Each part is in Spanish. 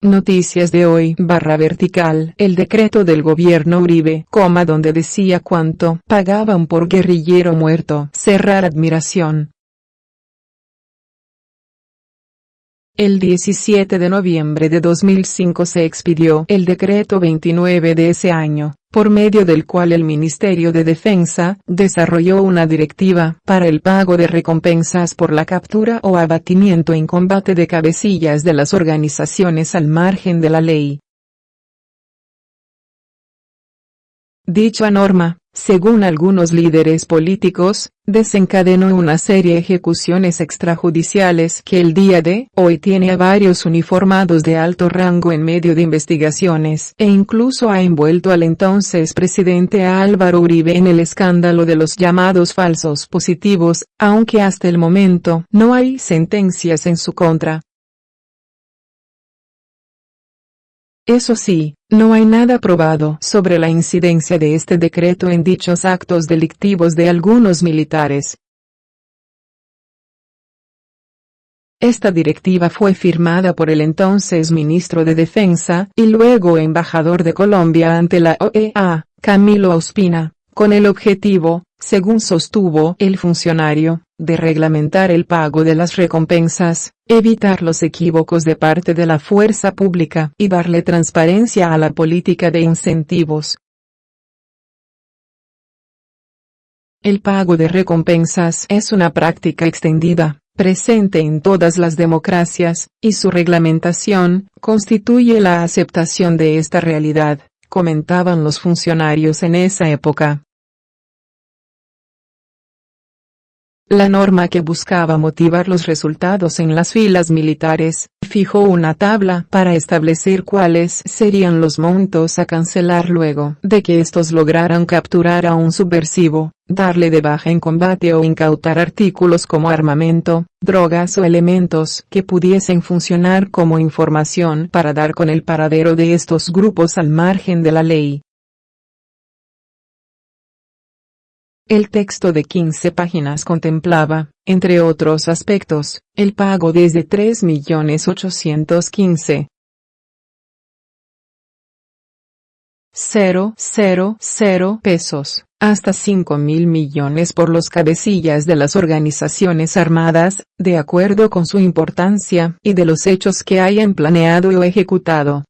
Noticias de hoy /vertical. El decreto del gobierno Uribe, donde decía cuánto pagaban por guerrillero muerto. Cerrar admiración. El 17 de noviembre de 2005 se expidió el decreto 29 de ese año, por medio del cual el Ministerio de Defensa desarrolló una directiva para el pago de recompensas por la captura o abatimiento en combate de cabecillas de las organizaciones al margen de la ley. Dicha norma, según algunos líderes políticos, desencadenó una serie de ejecuciones extrajudiciales que el día de hoy tiene a varios uniformados de alto rango en medio de investigaciones e incluso ha envuelto al entonces presidente Álvaro Uribe en el escándalo de los llamados falsos positivos, aunque hasta el momento no hay sentencias en su contra. Eso sí, no hay nada probado sobre la incidencia de este decreto en dichos actos delictivos de algunos militares. Esta directiva fue firmada por el entonces ministro de Defensa y luego embajador de Colombia ante la OEA, Camilo Ospina, con el objetivo, según sostuvo el funcionario, de reglamentar el pago de las recompensas, evitar los equívocos de parte de la fuerza pública y darle transparencia a la política de incentivos. El pago de recompensas es una práctica extendida, presente en todas las democracias, y su reglamentación constituye la aceptación de esta realidad, comentaban los funcionarios en esa época. La norma, que buscaba motivar los resultados en las filas militares, fijó una tabla para establecer cuáles serían los montos a cancelar luego de que estos lograran capturar a un subversivo, darle de baja en combate o incautar artículos como armamento, drogas o elementos que pudiesen funcionar como información para dar con el paradero de estos grupos al margen de la ley. El texto de 15 páginas contemplaba, entre otros aspectos, el pago desde 3.815.000 pesos, hasta 5.000 millones por los cabecillas de las organizaciones armadas, de acuerdo con su importancia y de los hechos que hayan planeado o ejecutado.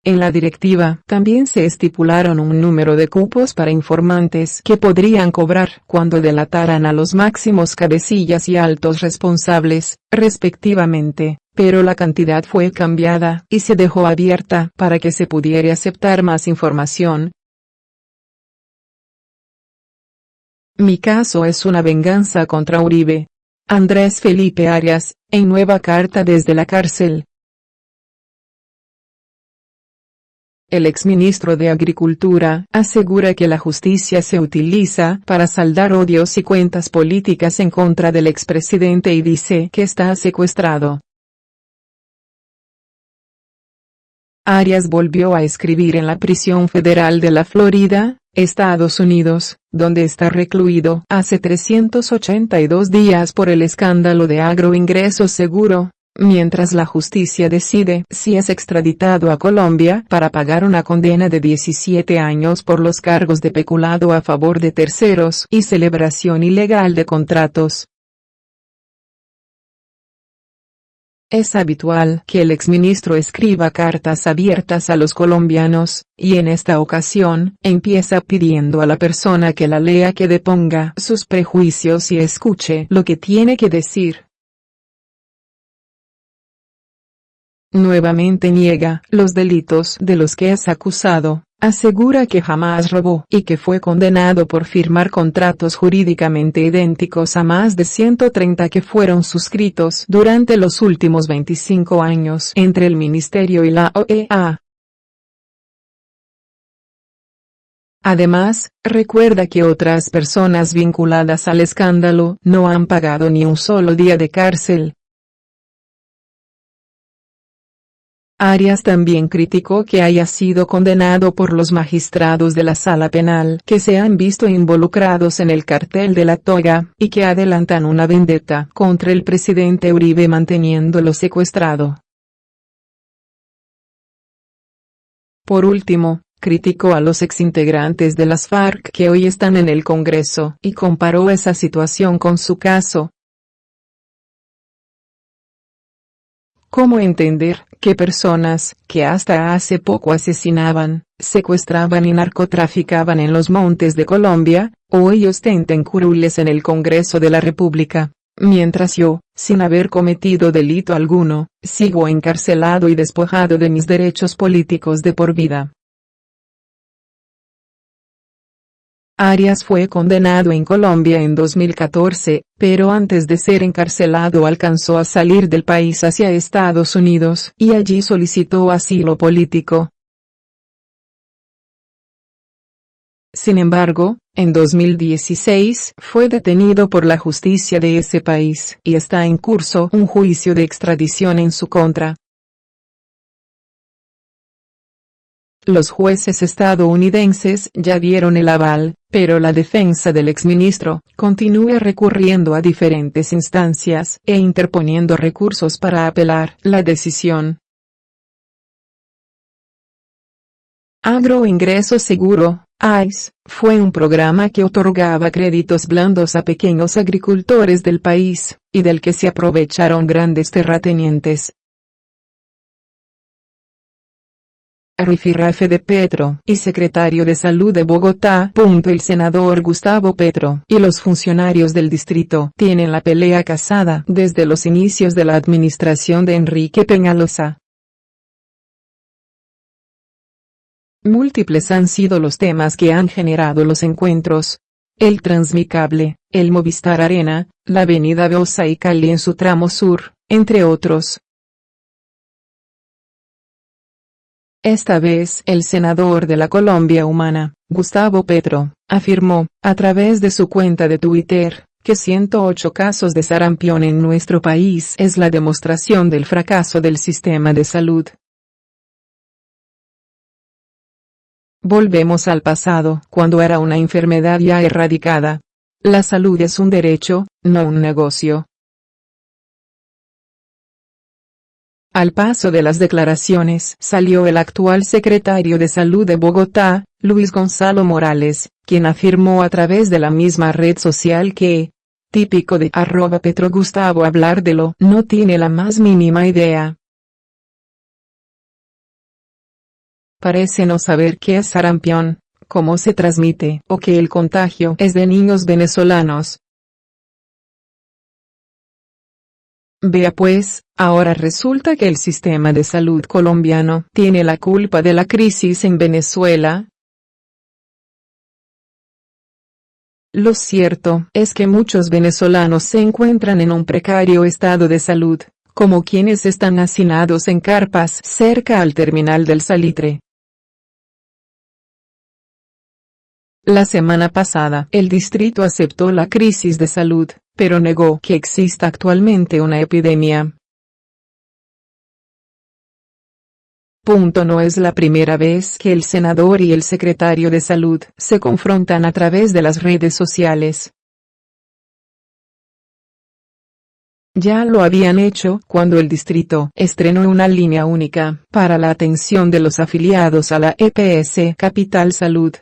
En la directiva también se estipularon un número de cupos para informantes que podrían cobrar cuando delataran a los máximos cabecillas y altos responsables, respectivamente, pero la cantidad fue cambiada y se dejó abierta para que se pudiera aceptar más información. Mi caso es una venganza contra Uribe. Andrés Felipe Arias, en nueva carta desde la cárcel. El exministro de Agricultura asegura que la justicia se utiliza para saldar odios y cuentas políticas en contra del expresidente y dice que está secuestrado. Arias volvió a escribir en la prisión federal de la Florida, Estados Unidos, donde está recluido hace 382 días por el escándalo de Agroingreso Seguro, mientras la justicia decide si es extraditado a Colombia para pagar una condena de 17 años por los cargos de peculado a favor de terceros y celebración ilegal de contratos. Es habitual que el exministro escriba cartas abiertas a los colombianos, y en esta ocasión, empieza pidiendo a la persona que la lea que deponga sus prejuicios y escuche lo que tiene que decir. Nuevamente niega los delitos de los que es acusado, asegura que jamás robó y que fue condenado por firmar contratos jurídicamente idénticos a más de 130 que fueron suscritos durante los últimos 25 años entre el ministerio y la OEA. Además, recuerda que otras personas vinculadas al escándalo no han pagado ni un solo día de cárcel. Arias también criticó que haya sido condenado por los magistrados de la Sala Penal que se han visto involucrados en el cartel de la toga, y que adelantan una vendetta contra el presidente Uribe manteniéndolo secuestrado. Por último, criticó a los exintegrantes de las FARC que hoy están en el Congreso, y comparó esa situación con su caso. ¿Cómo entender que personas que hasta hace poco asesinaban, secuestraban y narcotraficaban en los montes de Colombia, hoy ostenten curules en el Congreso de la República, mientras yo, sin haber cometido delito alguno, sigo encarcelado y despojado de mis derechos políticos de por vida? Arias fue condenado en Colombia en 2014, pero antes de ser encarcelado alcanzó a salir del país hacia Estados Unidos y allí solicitó asilo político. Sin embargo, en 2016 fue detenido por la justicia de ese país y está en curso un juicio de extradición en su contra. Los jueces estadounidenses ya dieron el aval, pero la defensa del exministro continúa recurriendo a diferentes instancias e interponiendo recursos para apelar la decisión. Agroingreso Seguro, AIS, fue un programa que otorgaba créditos blandos a pequeños agricultores del país, y del que se aprovecharon grandes terratenientes. Rifirrafe de Petro y secretario de Salud de Bogotá. El senador Gustavo Petro y los funcionarios del distrito tienen la pelea casada desde los inicios de la administración de Enrique Peñalosa. Múltiples han sido los temas que han generado los encuentros: el Transmicable, el Movistar Arena, la avenida Bosa y Cali en su tramo sur, entre otros. Esta vez el senador de la Colombia Humana, Gustavo Petro, afirmó, a través de su cuenta de Twitter, que 108 casos de sarampión en nuestro país es la demostración del fracaso del sistema de salud. Volvemos al pasado, cuando era una enfermedad ya erradicada. La salud es un derecho, no un negocio. Al paso de las declaraciones salió el actual secretario de Salud de Bogotá, Luis Gonzalo Morales, quien afirmó a través de la misma red social que, típico de @PetroGustavo hablar de lo no tiene la más mínima idea. Parece no saber qué es sarampión, cómo se transmite o que el contagio es de niños venezolanos. Vea pues, ahora resulta que el sistema de salud colombiano tiene la culpa de la crisis en Venezuela. Lo cierto es que muchos venezolanos se encuentran en un precario estado de salud, como quienes están hacinados en carpas cerca al terminal del Salitre. La semana pasada, el distrito aceptó la crisis de salud, pero negó que exista actualmente una epidemia. No es la primera vez que el senador y el secretario de Salud se confrontan a través de las redes sociales. Ya lo habían hecho cuando el distrito estrenó una línea única para la atención de los afiliados a la EPS Capital Salud.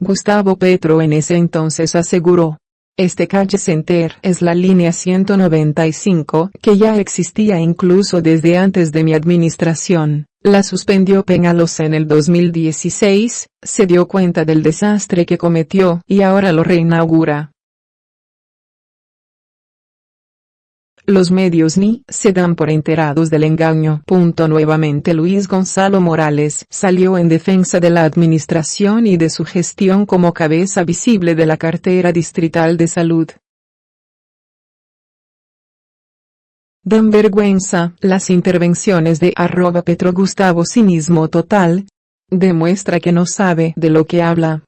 Gustavo Petro en ese entonces aseguró: "Este calle center es la línea 195 que ya existía incluso desde antes de mi administración, la suspendió Peñalosa en el 2016, se dio cuenta del desastre que cometió y ahora lo reinaugura". Los medios ni se dan por enterados del engaño. Nuevamente Luis Gonzalo Morales salió en defensa de la administración y de su gestión como cabeza visible de la cartera distrital de salud. Dan vergüenza las intervenciones de @PetroGustavo. Cinismo total. Demuestra que no sabe de lo que habla.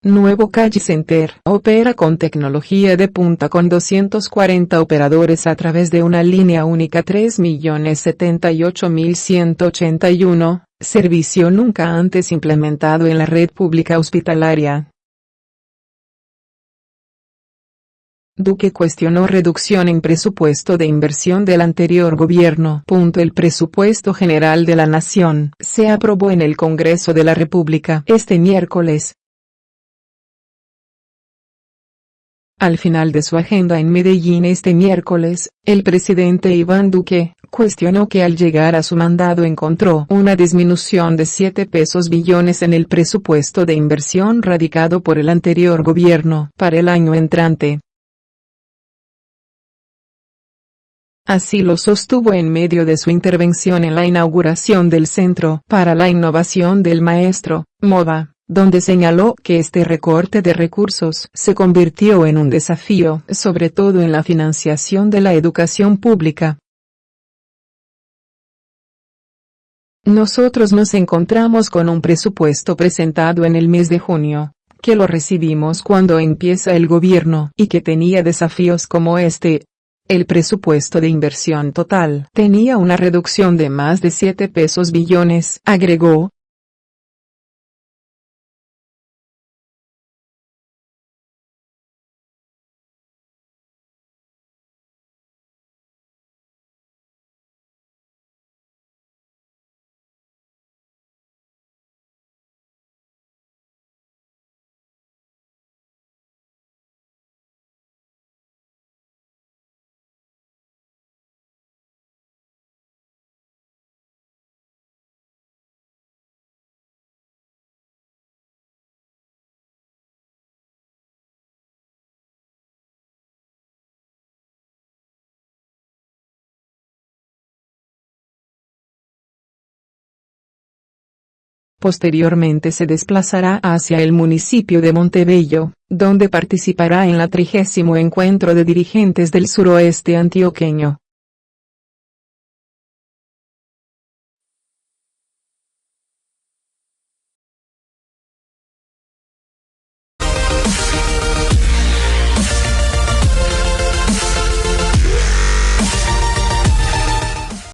Nuevo Calle Center opera con tecnología de punta con 240 operadores a través de una línea única 3.078.181, servicio nunca antes implementado en la red pública hospitalaria. Duque cuestionó reducción en presupuesto de inversión del anterior gobierno. El presupuesto general de la Nación se aprobó en el Congreso de la República este miércoles. Al final de su agenda en Medellín este miércoles, el presidente Iván Duque cuestionó que al llegar a su mandado encontró una disminución de 7 billones en el presupuesto de inversión radicado por el anterior gobierno para el año entrante. Así lo sostuvo en medio de su intervención en la inauguración del Centro para la Innovación del Maestro, MOVA, donde señaló que este recorte de recursos se convirtió en un desafío, sobre todo en la financiación de la educación pública. Nosotros nos encontramos con un presupuesto presentado en el mes de junio, que lo recibimos cuando empieza el gobierno y que tenía desafíos como este. El presupuesto de inversión total tenía una reducción de más de 7 billones, agregó. Posteriormente se desplazará hacia el municipio de Montebello, donde participará en la 30º encuentro de dirigentes del suroeste antioqueño.